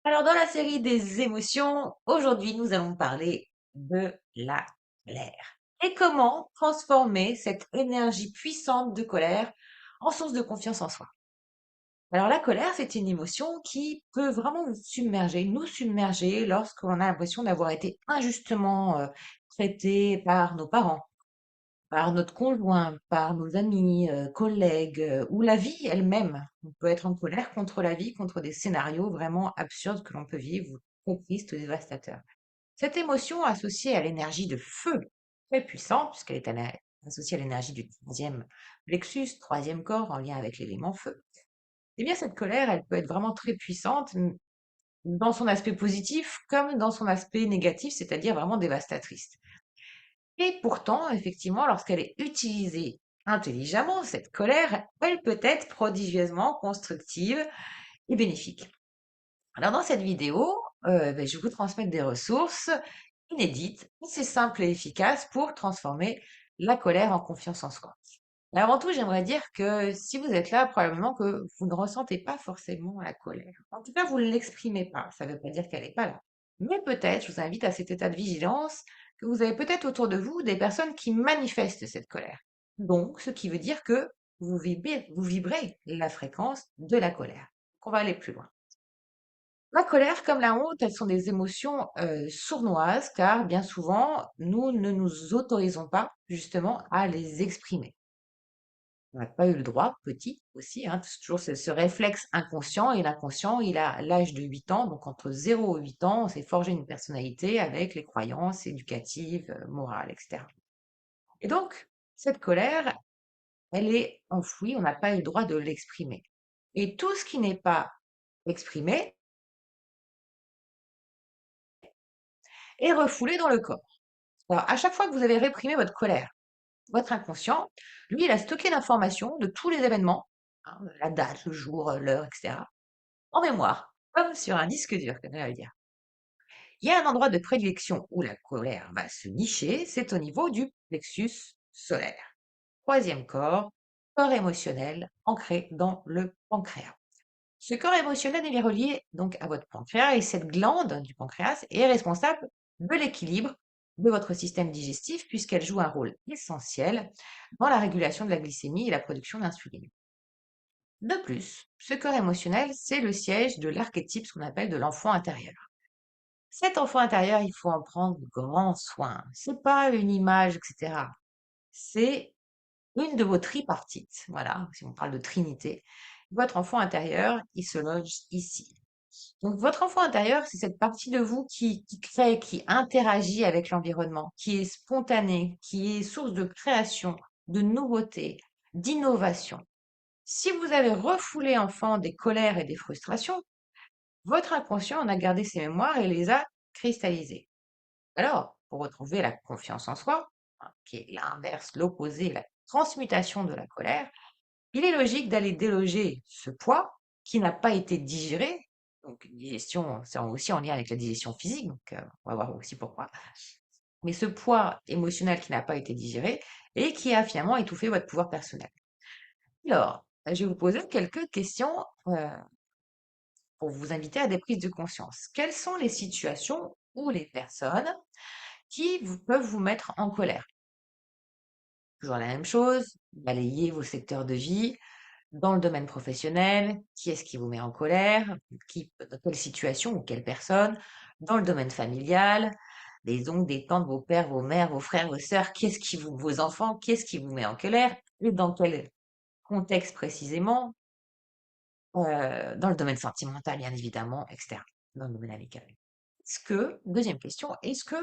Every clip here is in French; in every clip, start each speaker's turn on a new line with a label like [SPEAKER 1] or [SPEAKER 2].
[SPEAKER 1] Alors, dans la série des émotions, aujourd'hui, nous allons parler de la colère. Et comment transformer cette énergie puissante de colère en source de confiance en soi. Alors, la colère, c'est une émotion qui peut vraiment nous submerger lorsqu'on a l'impression d'avoir été injustement traité par nos parents, par notre conjoint, par nos amis, collègues, ou la vie elle-même. On peut être en colère contre la vie, contre des scénarios vraiment absurdes que l'on peut vivre, ou très tristes ou dévastateurs. Cette émotion associée à l'énergie de feu, très puissante, puisqu'elle est associée à l'énergie du troisième plexus, troisième corps, en lien avec l'élément feu, eh bien cette colère, elle peut être vraiment très puissante, dans son aspect positif comme dans son aspect négatif, c'est-à-dire vraiment dévastatrice. Et pourtant, effectivement, lorsqu'elle est utilisée intelligemment, cette colère, elle peut être prodigieusement constructive et bénéfique. Alors dans cette vidéo, je vais vous transmettre des ressources inédites, assez simples et efficaces pour transformer la colère en confiance en soi. Mais avant tout, j'aimerais dire que si vous êtes là, probablement que vous ne ressentez pas forcément la colère. En tout cas, vous ne l'exprimez pas. Ça ne veut pas dire qu'elle n'est pas là. Mais peut-être, je vous invite à cet état de vigilance, que vous avez peut-être autour de vous des personnes qui manifestent cette colère. Donc, ce qui veut dire que vous vibrez la fréquence de la colère. Donc, on va aller plus loin. La colère comme la honte, elles sont des émotions sournoises car bien souvent, nous ne nous autorisons pas justement à les exprimer. On n'a pas eu le droit, petit aussi, hein, c'est toujours ce réflexe inconscient, et l'inconscient, il a l'âge de 8 ans, donc entre 0 et 8 ans, on s'est forgé une personnalité avec les croyances éducatives, morales, etc. Et donc, cette colère, elle est enfouie, on n'a pas eu le droit de l'exprimer. Et tout ce qui n'est pas exprimé est refoulé dans le corps. Alors, à chaque fois que vous avez réprimé votre colère, votre inconscient, lui, il a stocké l'information de tous les événements, hein, la date, le jour, l'heure, etc., en mémoire, comme sur un disque dur, comme ça veut dire. Il y a un endroit de prédilection où la colère va se nicher, c'est au niveau du plexus solaire. Troisième corps, corps émotionnel ancré dans le pancréas. Ce corps émotionnel, il est relié donc à votre pancréas, et cette glande du pancréas est responsable de l'équilibre de votre système digestif puisqu'elle joue un rôle essentiel dans la régulation de la glycémie et la production d'insuline. De plus, ce corps émotionnel, c'est le siège de l'archétype, ce qu'on appelle de l'enfant intérieur. Cet enfant intérieur, il faut en prendre grand soin. C'est pas une image, etc. C'est une de vos tripartites. Voilà, si on parle de trinité. Votre enfant intérieur, il se loge ici. Donc, votre enfant intérieur, c'est cette partie de vous qui crée, qui interagit avec l'environnement, qui est spontanée, qui est source de création, de nouveauté, d'innovation. Si vous avez refoulé enfant des colères et des frustrations, votre inconscient en a gardé ses mémoires et les a cristallisées. Alors, pour retrouver la confiance en soi, hein, qui est l'inverse, l'opposé, la transmutation de la colère, il est logique d'aller déloger ce poids qui n'a pas été digéré. Donc, une digestion, c'est aussi en lien avec la digestion physique, donc on va voir aussi pourquoi. Mais ce poids émotionnel qui n'a pas été digéré et qui a finalement étouffé votre pouvoir personnel. Alors, je vais vous poser quelques questions pour vous inviter à des prises de conscience. Quelles sont les situations ou les personnes qui peuvent vous mettre en colère? Toujours la même chose, balayez vos secteurs de vie. Dans le domaine professionnel, qui est-ce qui vous met en colère? Dans quelle situation ou quelle personne? Dans le domaine familial, des oncles, des tantes, vos pères, vos mères, vos frères, vos sœurs, vos enfants, qu'est-ce qui vous met en colère? Et dans quel contexte précisément? Dans le domaine sentimental, bien évidemment, etc. Dans le domaine amical. Deuxième question, est-ce que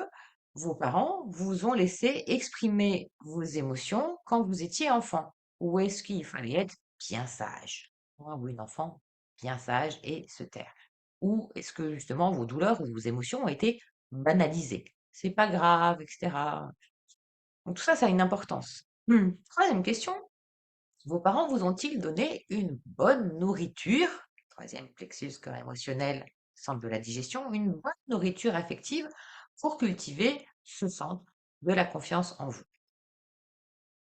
[SPEAKER 1] vos parents vous ont laissé exprimer vos émotions quand vous étiez enfant? Ou est-ce qu'il fallait être bien sage? Ou une enfant bien sage et se taire? Ou est-ce que justement vos douleurs ou vos émotions ont été banalisées? C'est pas grave, etc. Donc tout ça, ça a une importance. Troisième question, vos parents vous ont-ils donné une bonne nourriture? Troisième plexus, corps émotionnel, centre de la digestion, une bonne nourriture affective pour cultiver ce centre de la confiance en vous.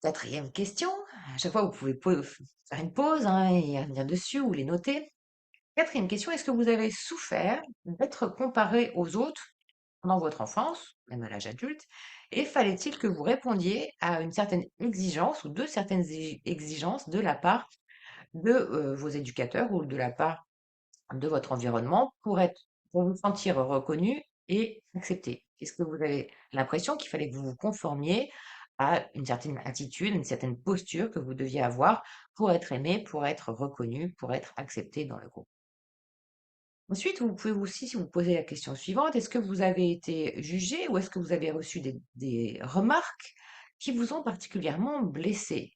[SPEAKER 1] Quatrième question, à chaque fois vous pouvez faire une pause, hein, et revenir dessus ou les noter. Quatrième question, est-ce que vous avez souffert d'être comparé aux autres pendant votre enfance, même à l'âge adulte, et fallait-il que vous répondiez à une certaine exigence ou de certaines exigences de la part de vos éducateurs ou de la part de votre environnement pour vous sentir reconnu et accepté? Est-ce que vous avez l'impression qu'il fallait que vous vous conformiez à une certaine attitude, une certaine posture que vous deviez avoir pour être aimé, pour être reconnu, pour être accepté dans le groupe? Ensuite, vous pouvez aussi si vous posez la question suivante, est-ce que vous avez été jugé ou est-ce que vous avez reçu des remarques qui vous ont particulièrement blessé?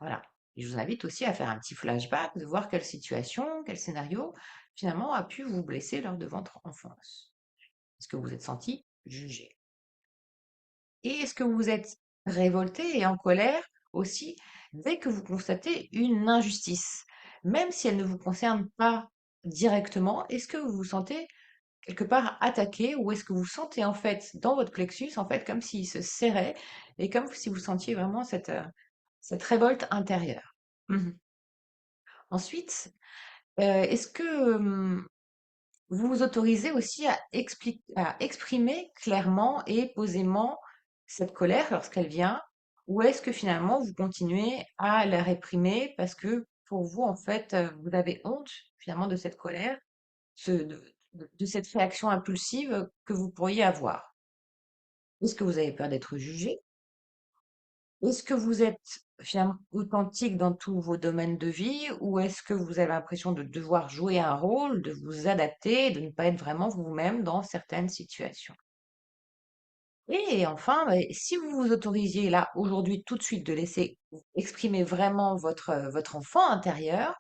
[SPEAKER 1] Voilà. Et je vous invite aussi à faire un petit flashback, de voir quelle situation, quel scénario, finalement, a pu vous blesser lors de votre enfance. Est-ce que vous vous êtes senti jugé? Et est-ce que vous êtes révolté et en colère aussi dès que vous constatez une injustice? Même si elle ne vous concerne pas directement, est-ce que vous vous sentez quelque part attaqué ou est-ce que vous sentez en fait dans votre plexus, en fait, comme s'il se serrait et comme si vous sentiez vraiment cette révolte intérieure? Mmh. Ensuite, est-ce que, vous vous autorisez aussi à exprimer clairement et posément cette colère lorsqu'elle vient? Ou est-ce que finalement vous continuez à la réprimer parce que pour vous, en fait, vous avez honte finalement de cette colère, ce de cette réaction impulsive que vous pourriez avoir? Est-ce que vous avez peur d'être jugé? Est-ce que vous êtes finalement authentique dans tous vos domaines de vie ou est-ce que vous avez l'impression de devoir jouer un rôle, de vous adapter, de ne pas être vraiment vous-même dans certaines situations? Et enfin, si vous vous autorisiez là, aujourd'hui, tout de suite, de laisser exprimer vraiment votre enfant intérieur,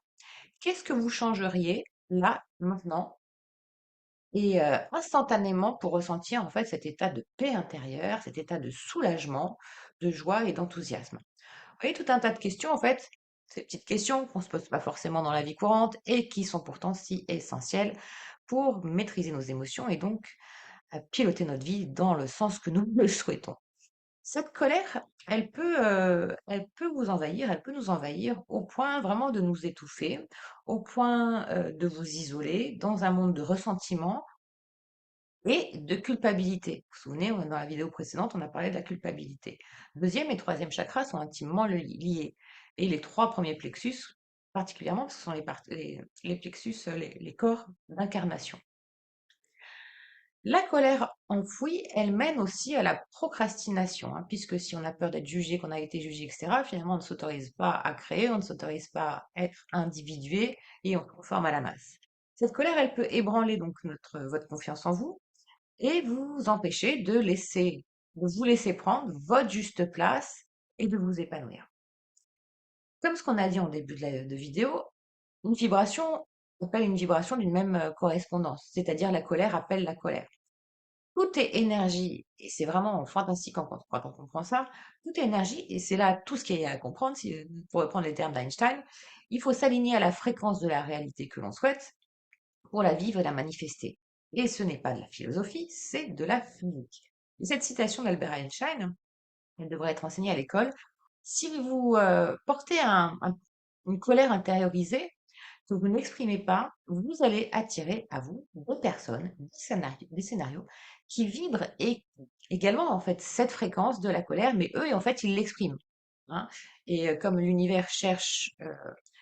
[SPEAKER 1] qu'est-ce que vous changeriez là, maintenant et instantanément pour ressentir en fait cet état de paix intérieure, cet état de soulagement, de joie et d'enthousiasme? Vous voyez, tout un tas de questions, en fait, ces petites questions qu'on ne se pose pas forcément dans la vie courante et qui sont pourtant si essentielles pour maîtriser nos émotions et donc piloter notre vie dans le sens que nous le souhaitons. Cette colère, elle peut vous envahir, elle peut nous envahir au point vraiment de nous étouffer, au point de vous isoler dans un monde de ressentiment et de culpabilité. Vous vous souvenez, dans la vidéo précédente, on a parlé de la culpabilité. Deuxième et troisième chakra sont intimement liés. Et les trois premiers plexus, particulièrement, parce que ce sont les plexus, les corps d'incarnation. La colère enfouie, elle mène aussi à la procrastination, hein, puisque si on a peur d'être jugé, qu'on a été jugé, etc., finalement, on ne s'autorise pas à créer, on ne s'autorise pas à être individué et on se conforme à la masse. Cette colère, elle peut ébranler donc votre confiance en vous, et vous empêcher de vous laisser prendre votre juste place et de vous épanouir. Comme ce qu'on a dit en début de vidéo, une vibration appelle une vibration d'une même correspondance, c'est-à-dire la colère appelle la colère. Tout est énergie, et c'est vraiment fantastique quand on comprend ça. Tout est énergie, et c'est là tout ce qu'il y a à comprendre, pour reprendre les termes d'Einstein. Il faut s'aligner à la fréquence de la réalité que l'on souhaite pour la vivre et la manifester. Et ce n'est pas de la philosophie, c'est de la physique. Et cette citation d'Albert Einstein, elle devrait être enseignée à l'école. Si vous portez une colère intériorisée, que vous n'exprimez pas, vous allez attirer à vous des personnes, des scénarios qui vibrent et également en fait cette fréquence de la colère, mais eux, en fait, ils l'expriment, hein. Et comme l'univers cherche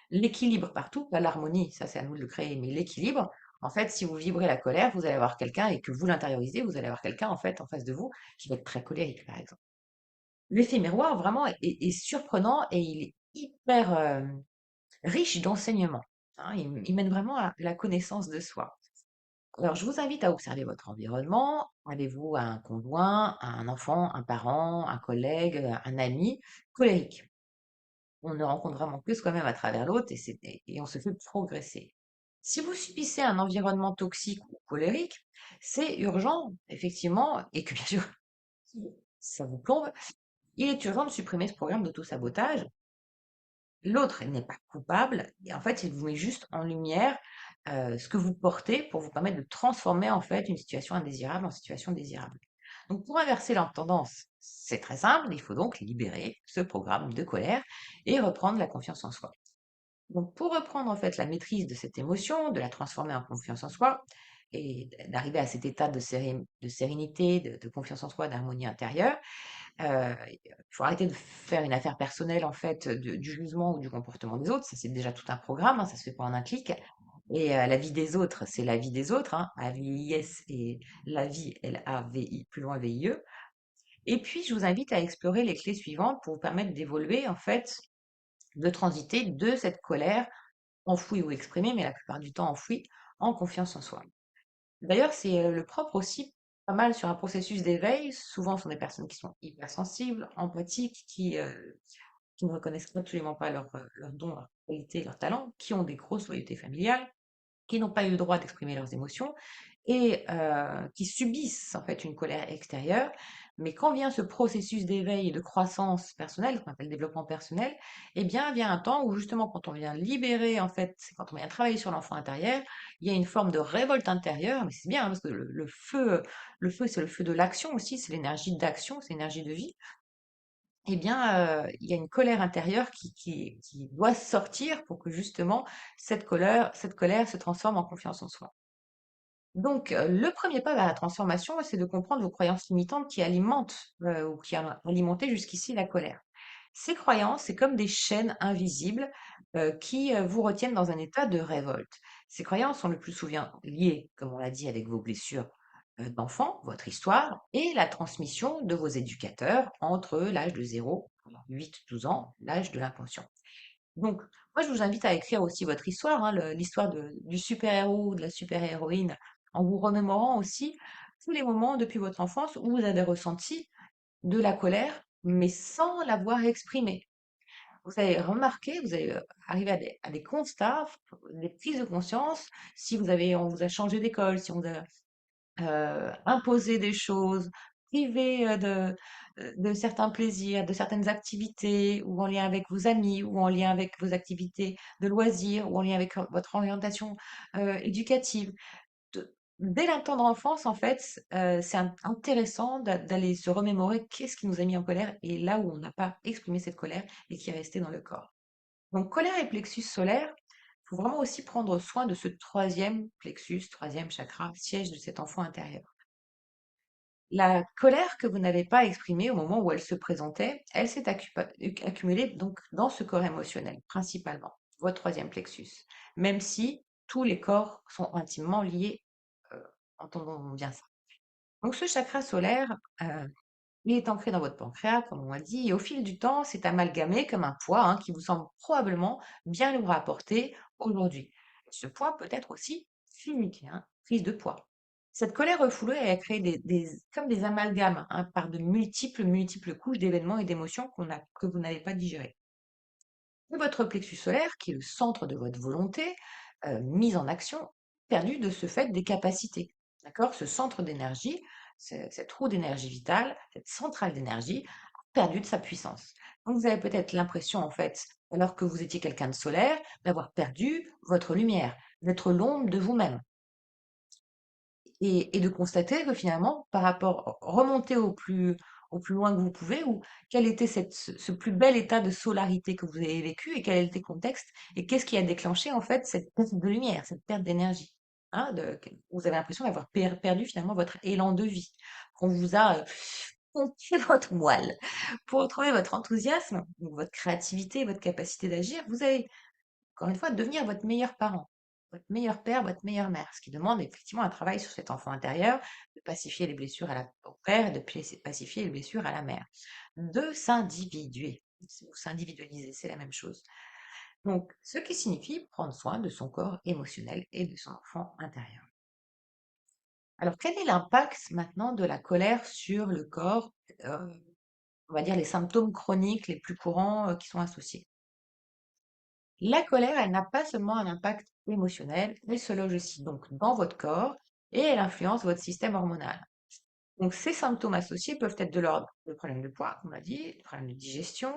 [SPEAKER 1] l'équilibre partout, pas l'harmonie, ça c'est à nous de le créer, mais l'équilibre, en fait, si vous vibrez la colère, vous allez avoir quelqu'un et que vous l'intériorisez, vous allez avoir quelqu'un en fait en face de vous qui va être très colérique, par exemple. L'effet miroir vraiment est surprenant et il est hyper riche d'enseignements, hein. Il mène vraiment à la connaissance de soi. Alors, je vous invite à observer votre environnement. Avez-vous un conjoint, un enfant, un parent, un collègue, un ami colérique? On ne rencontre vraiment que soi-même à travers l'autre et on se fait progresser. Si vous subissez un environnement toxique ou colérique, c'est urgent, effectivement, et que bien sûr, ça vous plombe, il est urgent de supprimer ce programme d'auto-sabotage. L'autre n'est pas coupable et en fait, il vous met juste en lumière, ce que vous portez pour vous permettre de transformer, en fait, une situation indésirable en situation désirable. Donc pour inverser la tendance, c'est très simple, il faut donc libérer ce programme de colère et reprendre la confiance en soi. Donc, pour reprendre en fait la maîtrise de cette émotion, de la transformer en confiance en soi et d'arriver à cet état de sérénité, de confiance en soi, d'harmonie intérieure, il faut arrêter de faire une affaire personnelle en fait du jugement ou du comportement des autres. Ça, c'est déjà tout un programme, hein, ça se fait pas en un clic. Et la vie des autres, c'est la vie des autres, hein, A-V-I-S et la vie, L-A-V-I, plus loin V-I-E. Et puis, je vous invite à explorer les clés suivantes pour vous permettre d'évoluer, en fait, de transiter de cette colère enfouie ou exprimée, mais la plupart du temps enfouie, en confiance en soi. D'ailleurs, c'est le propre aussi, pas mal sur un processus d'éveil. Souvent, ce sont des personnes qui sont hypersensibles, empathiques, qui ne reconnaissent absolument pas leurs dons, leurs qualités, leurs talents, qui ont des grosses loyautés familiales, qui n'ont pas eu le droit d'exprimer leurs émotions et qui subissent en fait une colère extérieure. Mais quand vient ce processus d'éveil et de croissance personnelle, qu'on appelle développement personnel, eh bien, vient un temps où justement, quand on vient libérer, en fait, c'est quand on vient travailler sur l'enfant intérieur, il y a une forme de révolte intérieure, mais c'est bien, hein, parce que le feu, c'est le feu de l'action aussi, c'est l'énergie d'action, c'est l'énergie de vie. Eh bien, il y a une colère intérieure qui doit sortir pour que justement cette colère se transforme en confiance en soi. Donc, le premier pas vers la transformation, c'est de comprendre vos croyances limitantes qui alimentent, ou qui ont alimenté jusqu'ici la colère. Ces croyances, c'est comme des chaînes invisibles, qui, vous retiennent dans un état de révolte. Ces croyances sont le plus souvent liées, comme on l'a dit, avec vos blessures, d'enfant, votre histoire et la transmission de vos éducateurs entre l'âge de 0, 8, 12 ans, l'âge de l'inconscient. Donc, moi, je vous invite à écrire aussi votre histoire, hein, l'histoire du super-héros ou de la super-héroïne, en vous remémorant aussi tous les moments depuis votre enfance où vous avez ressenti de la colère, mais sans l'avoir exprimée. Vous allez remarquer, vous allez arriver à des constats, des prises de conscience, si on vous a changé d'école, si on vous a imposer des choses, priver, de certains plaisirs, de certaines activités, ou en lien avec vos amis, ou en lien avec vos activités de loisirs, ou en lien avec votre orientation, éducative. Dès la tendre enfance, en fait, c'est intéressant d'aller se remémorer qu'est-ce qui nous a mis en colère et là où on n'a pas exprimé cette colère et qui est restée dans le corps. Donc colère et plexus solaire, il faut vraiment aussi prendre soin de ce troisième plexus, troisième chakra, siège de cet enfant intérieur. La colère que vous n'avez pas exprimée au moment où elle se présentait, elle s'est accumulée donc dans ce corps émotionnel, principalement, votre troisième plexus. Même si tous les corps sont intimement liés, euh, entendons bien ça. Donc ce chakra solaire, il est ancré dans votre pancréas, comme on l'a dit, et au fil du temps, c'est amalgamé comme un poids, hein, qui vous semble probablement bien lourd à porter aujourd'hui. Ce poids peut être aussi physique, hein, prise de poids. Cette colère refoulée, elle a créé comme des amalgames, hein, par de multiples couches d'événements et d'émotions que vous n'avez pas digérées. Et votre plexus solaire, qui est le centre de votre volonté, mise en action, perdu de ce fait des capacités. D'accord? Ce centre d'énergie, cette roue d'énergie vitale, cette centrale d'énergie, a perdu de sa puissance. Donc vous avez peut-être l'impression, en fait, alors que vous étiez quelqu'un de solaire, d'avoir perdu votre lumière, d'être l'ombre de vous-même et de constater que finalement, par rapport, remonter au plus loin que vous pouvez, ou quel était ce plus bel état de solarité que vous avez vécu et quel était le contexte et qu'est-ce qui a déclenché en fait cette perte de lumière, cette perte d'énergie. Hein, vous avez l'impression d'avoir perdu finalement votre élan de vie, qu'on vous a pompé votre moelle. Pour retrouver votre enthousiasme, donc votre créativité, votre capacité d'agir, vous avez encore une fois, devenir votre meilleur parent, votre meilleur père, votre meilleure mère, ce qui demande effectivement un travail sur cet enfant intérieur, de pacifier les blessures au père et de pacifier les blessures à la mère, de s'individuer, ou s'individualiser, c'est la même chose. Donc, ce qui signifie prendre soin de son corps émotionnel et de son enfant intérieur. Alors, quel est l'impact maintenant de la colère sur le corps, euh, on va dire les symptômes chroniques les plus courants qui sont associés? La colère, elle n'a pas seulement un impact émotionnel, elle se loge aussi donc dans votre corps et elle influence votre système hormonal. Donc ces symptômes associés peuvent être de l'ordre de problèmes de poids, comme on l'a dit, de problèmes de digestion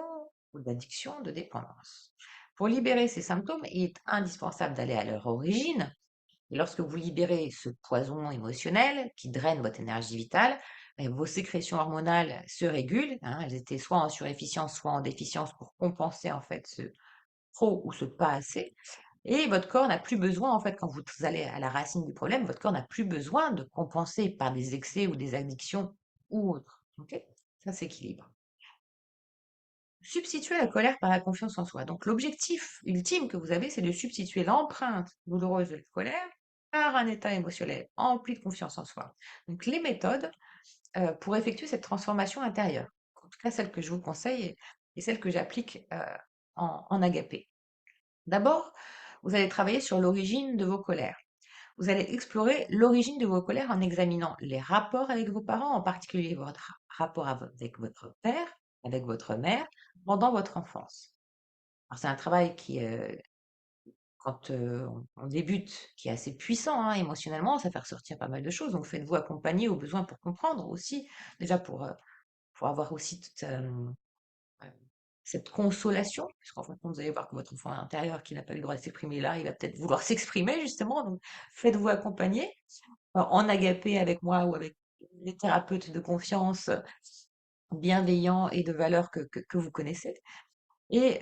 [SPEAKER 1] ou d'addiction, de dépendance. Pour libérer ces symptômes, il est indispensable d'aller à leur origine. Et lorsque vous libérez ce poison émotionnel qui draine votre énergie vitale, vos sécrétions hormonales se régulent, hein, elles étaient soit en surefficience, soit en déficience pour compenser en fait trop ou ce pas assez. Et votre corps n'a plus besoin, en fait, quand vous allez à la racine du problème, votre corps n'a plus besoin de compenser par des excès ou des addictions ou autres. Ok. Ça s'équilibre. Substituer la colère par la confiance en soi. Donc l'objectif ultime que vous avez, c'est de substituer l'empreinte douloureuse de la colère par un état émotionnel empli de confiance en soi. Donc les méthodes pour effectuer cette transformation intérieure, en tout cas celle que je vous conseille et celle que j'applique en agapé. D'abord, vous allez travailler sur l'origine de vos colères. Vous allez explorer l'origine de vos colères en examinant les rapports avec vos parents, en particulier votre rapport avec votre père, avec votre mère, pendant votre enfance. Alors, c'est un travail qui, quand on débute, qui est assez puissant hein, émotionnellement, ça fait ressortir pas mal de choses. Donc, faites-vous accompagner au besoin pour comprendre aussi, déjà pour avoir aussi toute euh, cette consolation, puisqu'en fin de compte, vous allez voir que votre enfant intérieur qui n'a pas eu le droit de s'exprimer là, il va peut-être vouloir s'exprimer justement. Donc, faites-vous accompagner en agapé avec moi ou avec les thérapeutes de confiance bienveillants et de valeurs que vous connaissez. Et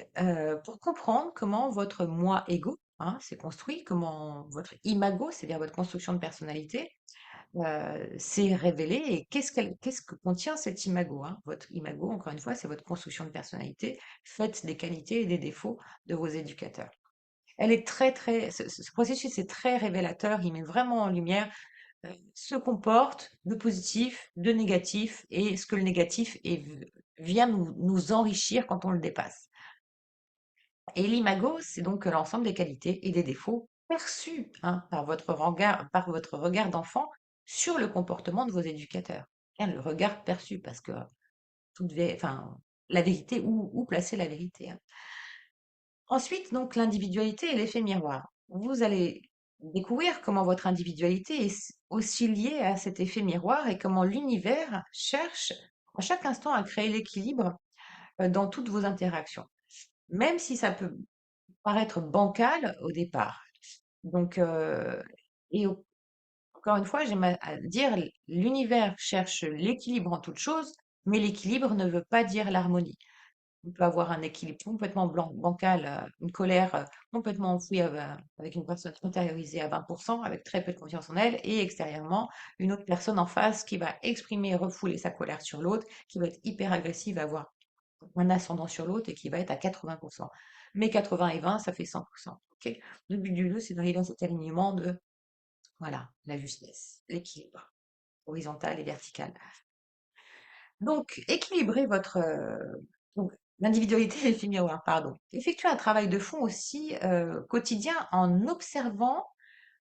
[SPEAKER 1] pour comprendre comment votre moi ego hein, s'est construit, comment votre imago, c'est-à-dire votre construction de personnalité, s'est révélé et qu'est-ce que contient cet imago hein. Votre imago, encore une fois, c'est votre construction de personnalité, faite des qualités et des défauts de vos éducateurs. Elle est ce processus est très révélateur, il met vraiment en lumière se comporte de positif, de négatif, et ce que le négatif vient nous enrichir quand on le dépasse. Et l'imago, c'est donc l'ensemble des qualités et des défauts perçus hein, par votre regard d'enfant sur le comportement de vos éducateurs. Bien, le regard perçu, parce que enfin, la vérité, où placer la vérité hein. Ensuite, donc, l'individualité et l'effet miroir. Vous allez découvrir comment votre individualité est aussi liée à cet effet miroir et comment l'univers cherche à chaque instant à créer l'équilibre dans toutes vos interactions, même si ça peut paraître bancal au départ. Donc, et encore une fois, j'aime à dire, l'univers cherche l'équilibre en toute chose, mais l'équilibre ne veut pas dire l'harmonie. On peut avoir un équilibre complètement bancal, une colère complètement enfouie avec une personne intériorisée à 20%, avec très peu de confiance en elle, et extérieurement, une autre personne en face qui va exprimer, refouler sa colère sur l'autre, qui va être hyper agressive, avoir un ascendant sur l'autre et qui va être à 80%. Mais 80 et 20, ça fait 100%. Ok. Le but du jeu, c'est d'arriver dans cet alignement de, voilà, la justesse, l'équilibre horizontal et vertical. Donc, équilibrer donc, l'individualité et l'effet miroir, pardon. Effectuez un travail de fond aussi quotidien en observant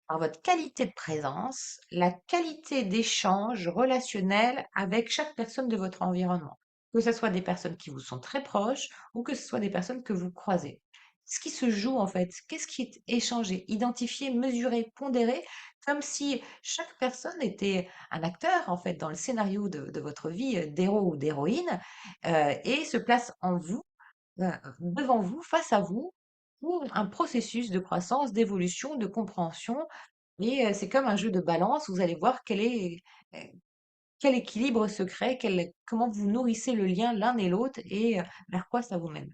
[SPEAKER 1] par votre qualité de présence, la qualité d'échange relationnel avec chaque personne de votre environnement. Que ce soit des personnes qui vous sont très proches ou que ce soit des personnes que vous croisez. Ce qui se joue en fait, qu'est-ce qui est échangé, identifié, mesuré, pondéré, comme si chaque personne était un acteur en fait dans le scénario de votre vie d'héros ou d'héroïne et se place en vous, devant vous, face à vous, pour un processus de croissance, d'évolution, de compréhension et c'est comme un jeu de balance, vous allez voir heu, quel équilibre se crée, comment vous nourrissez le lien l'un et l'autre et vers quoi ça vous mène.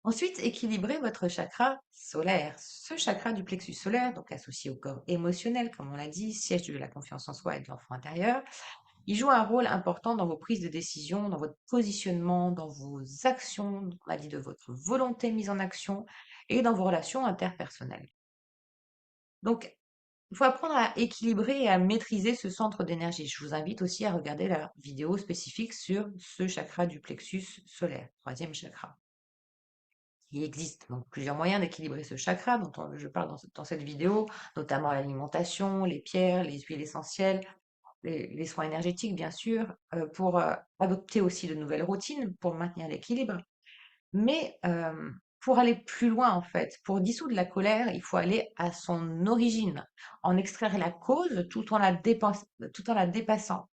[SPEAKER 1] Ensuite, équilibrez votre chakra solaire. Ce chakra du plexus solaire, donc associé au corps émotionnel, comme on l'a dit, siège de la confiance en soi et de l'enfant intérieur, il joue un rôle important dans vos prises de décision, dans votre positionnement, dans vos actions, on a dit de votre volonté mise en action et dans vos relations interpersonnelles. Donc, il faut apprendre à équilibrer et à maîtriser ce centre d'énergie. Je vous invite aussi à regarder la vidéo spécifique sur ce chakra du plexus solaire, troisième chakra. Il existe donc plusieurs moyens d'équilibrer ce chakra dont je parle dans cette vidéo, notamment l'alimentation, les pierres, les huiles essentielles, les soins énergétiques, bien sûr, pour adopter aussi de nouvelles routines pour maintenir l'équilibre. Mais pour aller plus loin, en fait, pour dissoudre la colère, il faut aller à son origine, en extraire la cause tout en la dépassant.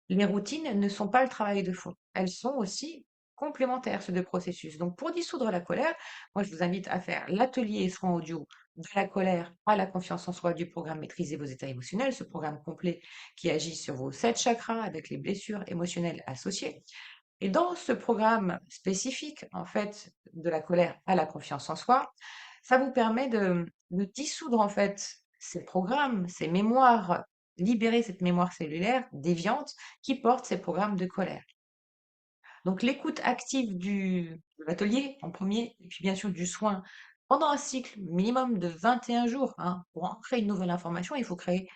[SPEAKER 1] Les routines ne sont pas le travail de fond. Elles sont aussi complémentaires, ces deux processus. Donc, pour dissoudre la colère, moi, je vous invite à faire l'atelier soins audio de la colère à la confiance en soi du programme Maîtriser vos états émotionnels, ce programme complet qui agit sur vos 7 chakras avec les blessures émotionnelles associées. Et dans ce programme spécifique, en fait, de la colère à la confiance en soi, ça vous permet de dissoudre, en fait, ces programmes, ces mémoires, libérer cette mémoire cellulaire déviante qui porte ces programmes de colère. Donc l'écoute active de l'atelier en premier, et puis bien sûr du soin pendant un cycle minimum de 21 jours. Hein. Pour ancrer une nouvelle information, il faut créer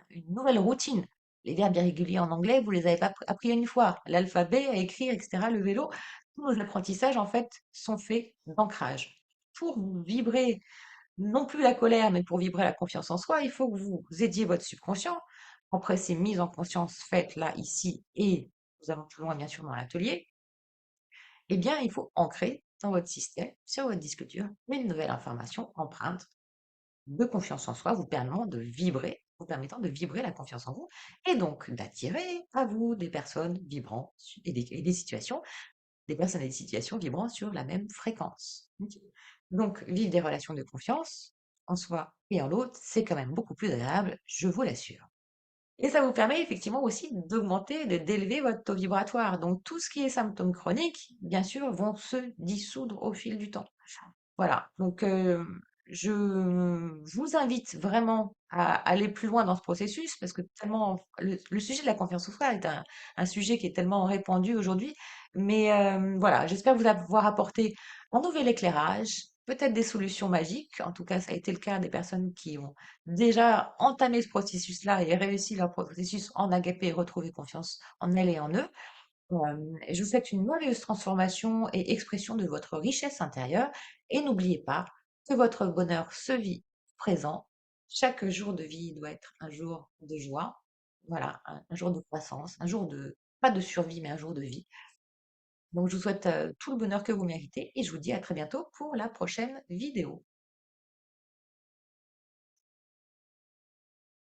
[SPEAKER 1] une nouvelle routine. Les verbes irréguliers en anglais, vous les avez pas appris une fois. L'alphabet, à écrire, etc., le vélo, tous nos apprentissages, en fait, sont faits d'ancrage. Pour vibrer non plus la colère, mais pour vibrer la confiance en soi, il faut que vous aidiez votre subconscient. Après ces mises en conscience faites là, ici, et nous allons plus loin, bien sûr, dans l'atelier, eh bien, il faut ancrer dans votre système, sur votre disque dur, une nouvelle information empreinte de confiance en soi, vous permettant de vibrer la confiance en vous, et donc d'attirer à vous des personnes vibrant et des situations, des personnes et des situations vibrant sur la même fréquence. Ok. Donc, vivre des relations de confiance en soi et en l'autre, c'est quand même beaucoup plus agréable, je vous l'assure. Et ça vous permet effectivement aussi d'augmenter, d'élever votre taux vibratoire. Donc tout ce qui est symptômes chroniques, bien sûr, vont se dissoudre au fil du temps. Voilà, donc je vous invite vraiment à aller plus loin dans ce processus parce que tellement le sujet de la confiance en soi est un sujet qui est tellement répandu aujourd'hui. Mais voilà, j'espère vous avoir apporté un nouvel éclairage, peut-être des solutions magiques. En tout cas, ça a été le cas des personnes qui ont déjà entamé ce processus-là et réussi leur processus en agapé et retrouvé confiance en elles et en eux. Et je vous souhaite une merveilleuse transformation et expression de votre richesse intérieure. Et n'oubliez pas que votre bonheur se vit présent. Chaque jour de vie doit être un jour de joie. Voilà, un jour de croissance, un jour de, pas de survie, mais un jour de vie. Donc, je vous souhaite tout le bonheur que vous méritez et je vous dis à très bientôt pour la prochaine vidéo.